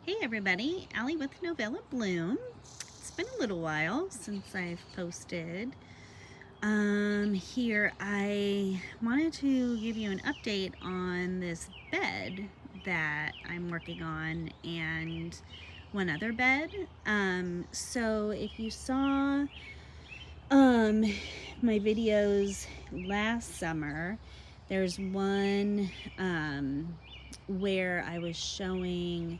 Hey everybody, Allie with Novella Bloom. It's been a little while since I've posted. Here I wanted to give you an update on this bed that I'm working on and one other bed. So if you saw my videos last summer, there's one where I was showing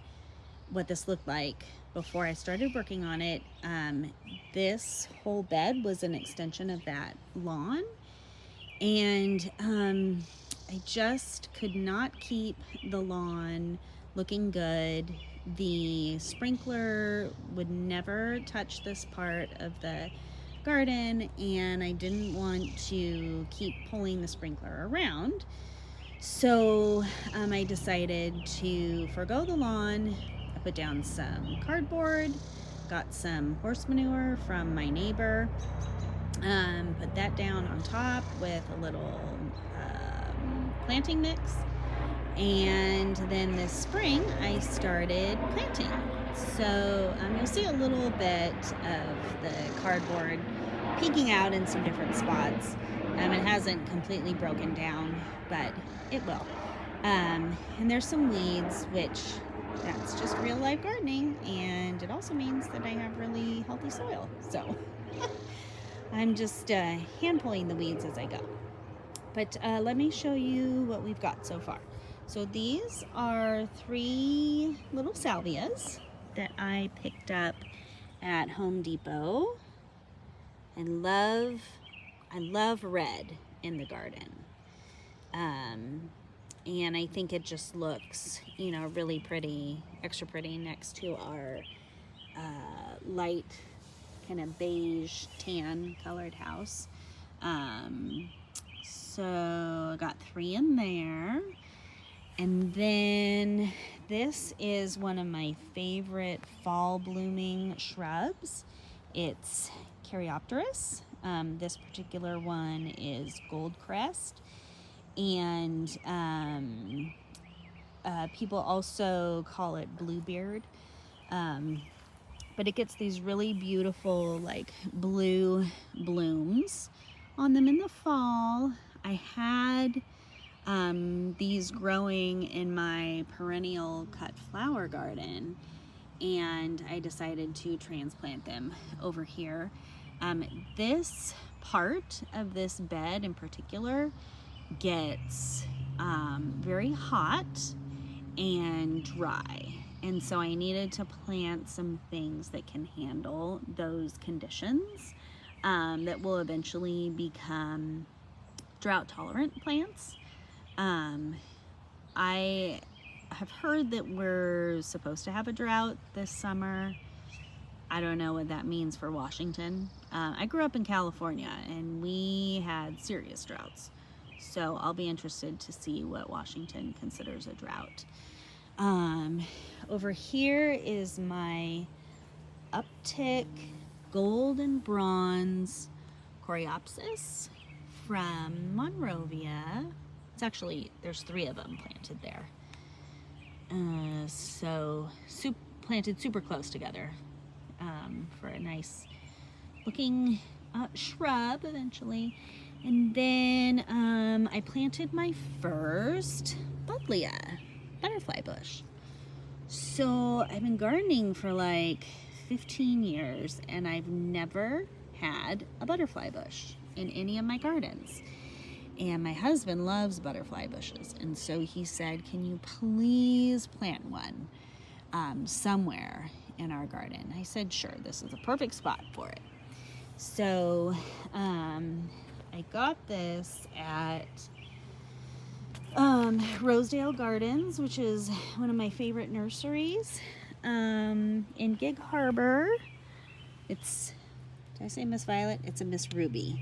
what this looked like before I started working on it. This whole bed was an extension of that lawn, and I just could not keep the lawn looking good. The sprinkler would never touch this part of the garden, and I didn't want to keep pulling the sprinkler around. So I decided to forego the lawn. I put down some cardboard, got some horse manure from my neighbor, put that down on top with a little planting mix. And then this spring I started planting. So you'll see a little bit of the cardboard peeking out in some different spots. It hasn't completely broken down, but it will. And there's some weeds, which that's just real life gardening, and it also means that I have really healthy soil. So I'm just hand pulling the weeds as I go. But let me show you what we've got so far. So these are 3 little salvias that I picked up at Home Depot. I love red in the garden. And I think it just looks, really pretty, extra pretty next to our light kind of beige tan colored house. So I got 3 in there. And then this is one of my favorite fall blooming shrubs. It's Caryopteris. This particular one is Goldcrest. And people also call it Bluebeard. But it gets these really beautiful like blue blooms on them in the fall. I had these growing in my perennial cut flower garden, and I decided to transplant them over here. This part of this bed in particular gets very hot and dry, and so I needed to plant some things that can handle those conditions, that will eventually become drought tolerant plants. I have heard that we're supposed to have a drought this summer. I don't know what that means for Washington. I grew up in California and we had serious droughts. So I'll be interested to see what Washington considers a drought. Over here is my uptick gold and bronze Coreopsis from Monrovia. It's actually, there's 3 of them planted there. Planted super close together for a nice looking shrub eventually. And then I planted my first Buddleia butterfly bush. So I've been gardening for like 15 years and I've never had a butterfly bush in any of my gardens. And my husband loves butterfly bushes, and so he said, can you please plant one somewhere in our garden? I said, sure, this is a perfect spot for it. So I got this at Rosedale Gardens, which is one of my favorite nurseries in Gig Harbor. Did I say Miss Violet? It's a Miss Ruby.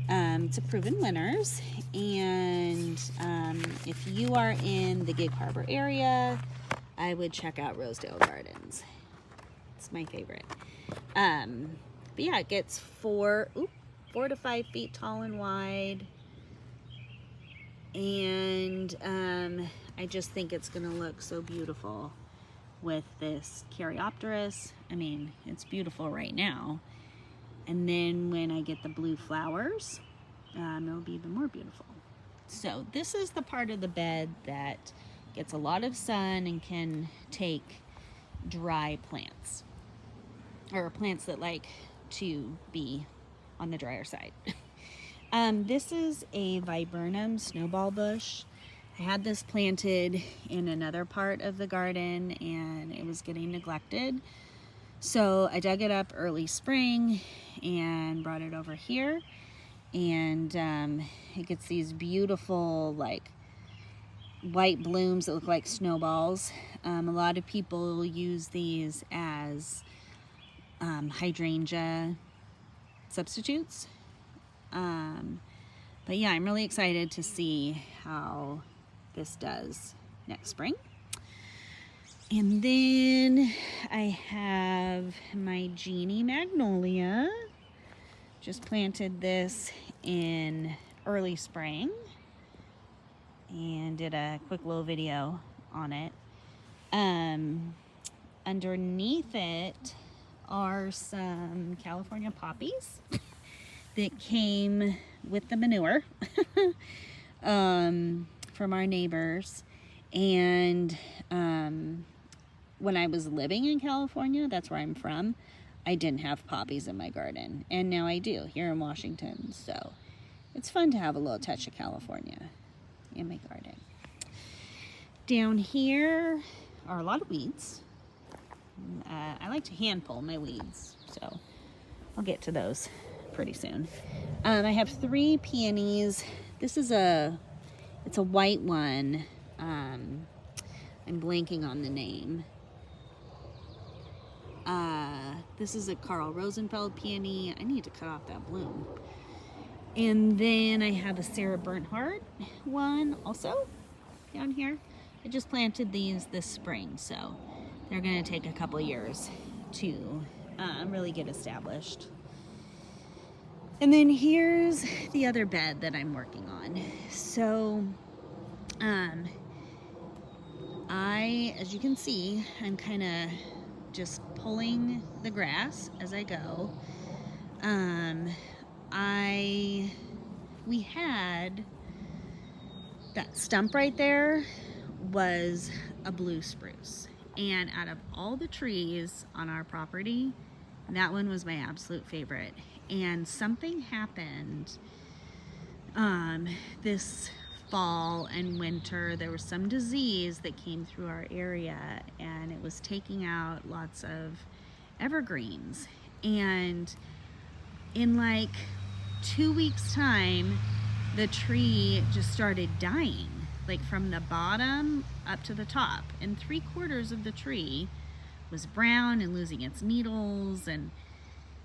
It's a Proven Winners, and if you are in the Gig Harbor area, I would check out Rosedale Gardens. It's my favorite. But yeah, it gets 4 to 5 feet tall and wide, and I just think it's gonna look so beautiful with this Caryopteris. I mean, it's beautiful right now. And then when I get the blue flowers, it'll be even more beautiful. So this is the part of the bed that gets a lot of sun and can take dry plants, or plants that like to be on the drier side. This is a viburnum snowball bush. I had this planted in another part of the garden and it was getting neglected. So I dug it up early spring and brought it over here. And it gets these beautiful like white blooms that look like snowballs. A lot of people use these as hydrangea substitutes. But yeah, I'm really excited to see how this does next spring. And then I have my Genie Magnolia. Just planted this in early spring and did a quick little video on it. Underneath it are some California poppies that came with the manure from our neighbors. And when I was living in California, that's where I'm from, I didn't have poppies in my garden, and now I do here in Washington. So it's fun to have a little touch of California in my garden. Down here are a lot of weeds. I like to hand pull my weeds, so I'll get to those pretty soon. I have 3 peonies. This is it's a white one. I'm blanking on the name. This is a Carl Rosenfeld peony. I need to cut off that bloom. And then I have a Sarah Bernhardt one also down here. I just planted these this spring, so they're going to take a couple years to really get established. And then here's the other bed that I'm working on. So as you can see, I'm kind of just pulling the grass as I go. We had that stump right there was a blue spruce, and out of all the trees on our property, that one was my absolute favorite. And something happened this fall and winter. There was some disease that came through our area, and it was taking out lots of evergreens. And in like 2 weeks time, the tree just started dying, like from the bottom up to the top, and 3/4 of the tree was brown and losing its needles, and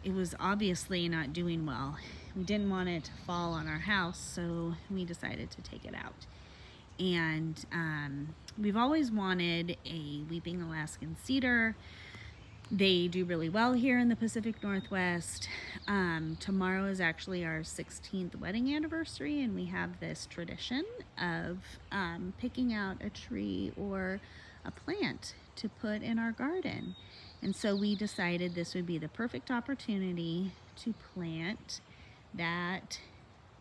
it was obviously not doing well. We didn't want it to fall on our house, so we decided to take it out. And we've always wanted a weeping Alaskan cedar. They do really well here in the Pacific Northwest. Tomorrow is actually our 16th wedding anniversary, and we have this tradition of picking out a tree or a plant to put in our garden. And so we decided this would be the perfect opportunity to plant that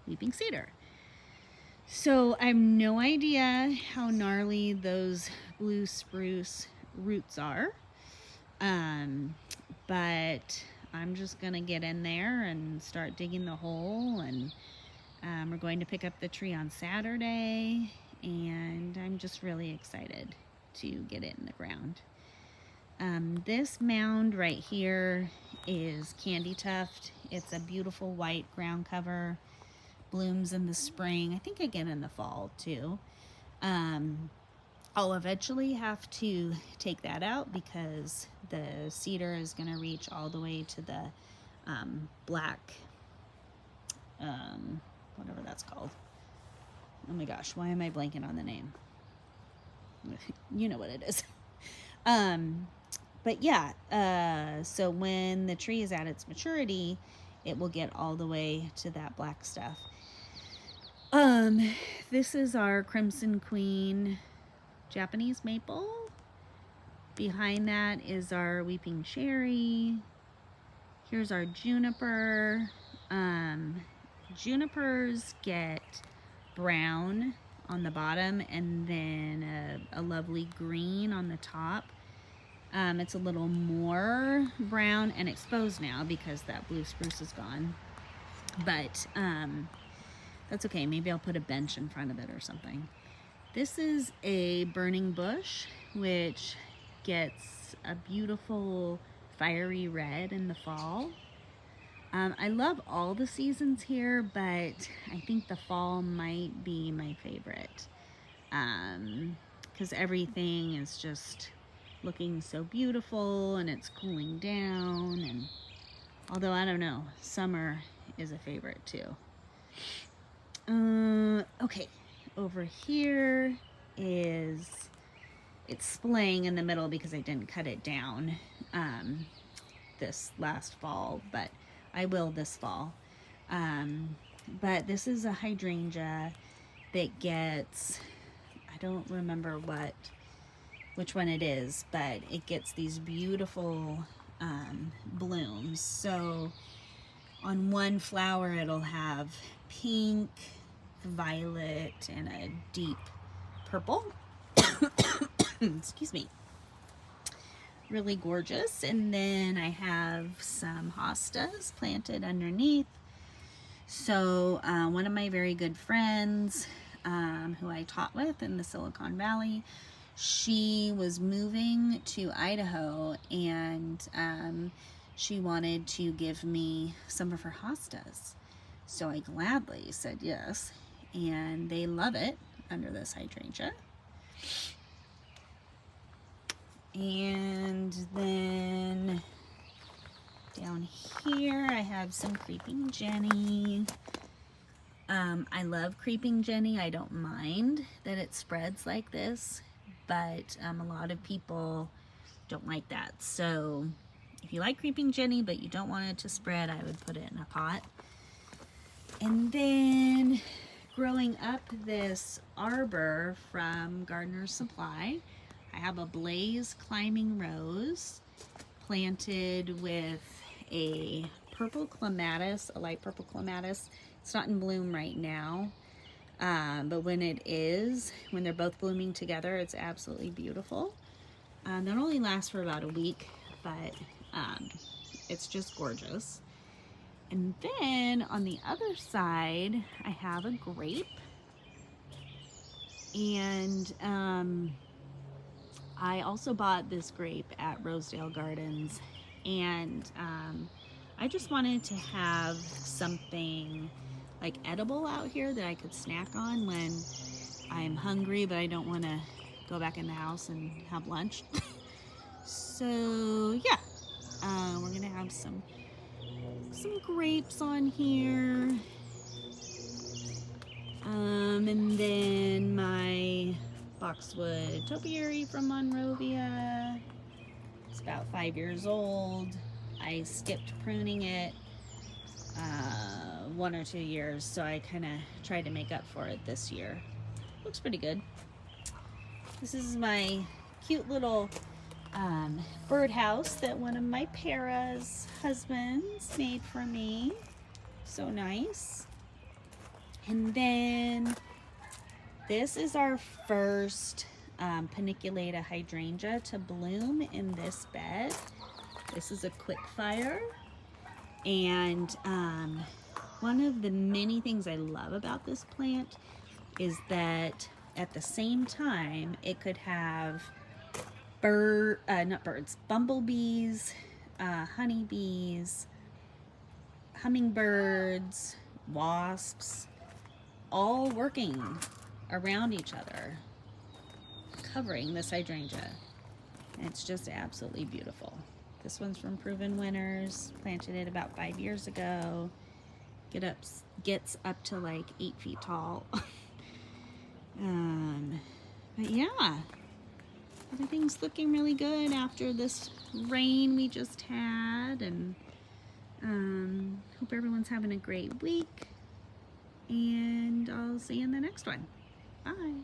weeping cedar. So I have no idea how gnarly those blue spruce roots are, but I'm just gonna get in there and start digging the hole, and we're going to pick up the tree on Saturday, and I'm just really excited to get it in the ground. This mound right here is candy tuft. It's a beautiful white ground cover, blooms in the spring. I think again in the fall too. I'll eventually have to take that out because the cedar is going to reach all the way to the black, whatever that's called. Oh my gosh, why am I blanking on the name? You know what it is. But yeah, so when the tree is at its maturity, it will get all the way to that black stuff. This is our Crimson Queen Japanese maple. Behind that is our weeping cherry. Here's our juniper. Junipers get brown on the bottom and then a lovely green on the top. It's a little more brown and exposed now because that blue spruce is gone. But that's okay. Maybe I'll put a bench in front of it or something. This is a burning bush, which gets a beautiful fiery red in the fall. I love all the seasons here, but I think the fall might be my favorite because everything is just looking so beautiful and it's cooling down. And although I don't know, summer is a favorite too. Okay, over here is, it's splaying in the middle because I didn't cut it down this last fall, but I will this fall. But this is a hydrangea that gets, I don't remember which one it is, but it gets these beautiful blooms. So on one flower it'll have pink, violet, and a deep purple. Excuse me. Really gorgeous. And then I have some hostas planted underneath. So one of my very good friends who I taught with in the Silicon Valley, she was moving to Idaho, and she wanted to give me some of her hostas. So I gladly said yes, and they love it under this hydrangea. And then down here I have some creeping Jenny. I love creeping Jenny. I don't mind that it spreads like this, but a lot of people don't like that. So if you like creeping Jenny but you don't want it to spread, I would put it in a pot. And then growing up this arbor from Gardener's Supply, I have a blaze climbing rose planted with a purple clematis, a light purple clematis. It's not in bloom right now, but when it is, when they're both blooming together, it's absolutely beautiful. That only lasts for about a week, but it's just gorgeous. And then on the other side, I have a grape, and I also bought this grape at Rosedale Gardens, and I just wanted to have something like edible out here that I could snack on when I'm hungry, but I don't want to go back in the house and have lunch. So yeah, we're gonna have some grapes on here, and then my boxwood topiary from Monrovia. It's about 5 years old. I skipped pruning it 1 or 2 years, so I kind of tried to make up for it this year. Looks pretty good. This is my cute little birdhouse that one of my Para's husbands made for me. So nice. And then this is our first paniculata hydrangea to bloom in this bed. This is a quick fire, and one of the many things I love about this plant is that at the same time it could have bumblebees, honeybees, hummingbirds, wasps, all working around each other, covering this hydrangea. And it's just absolutely beautiful. This one's from Proven Winners, planted it about 5 years ago. Gets up to like 8 feet tall. But yeah, everything's looking really good after this rain we just had, and hope everyone's having a great week, and I'll see you in the next one. Bye.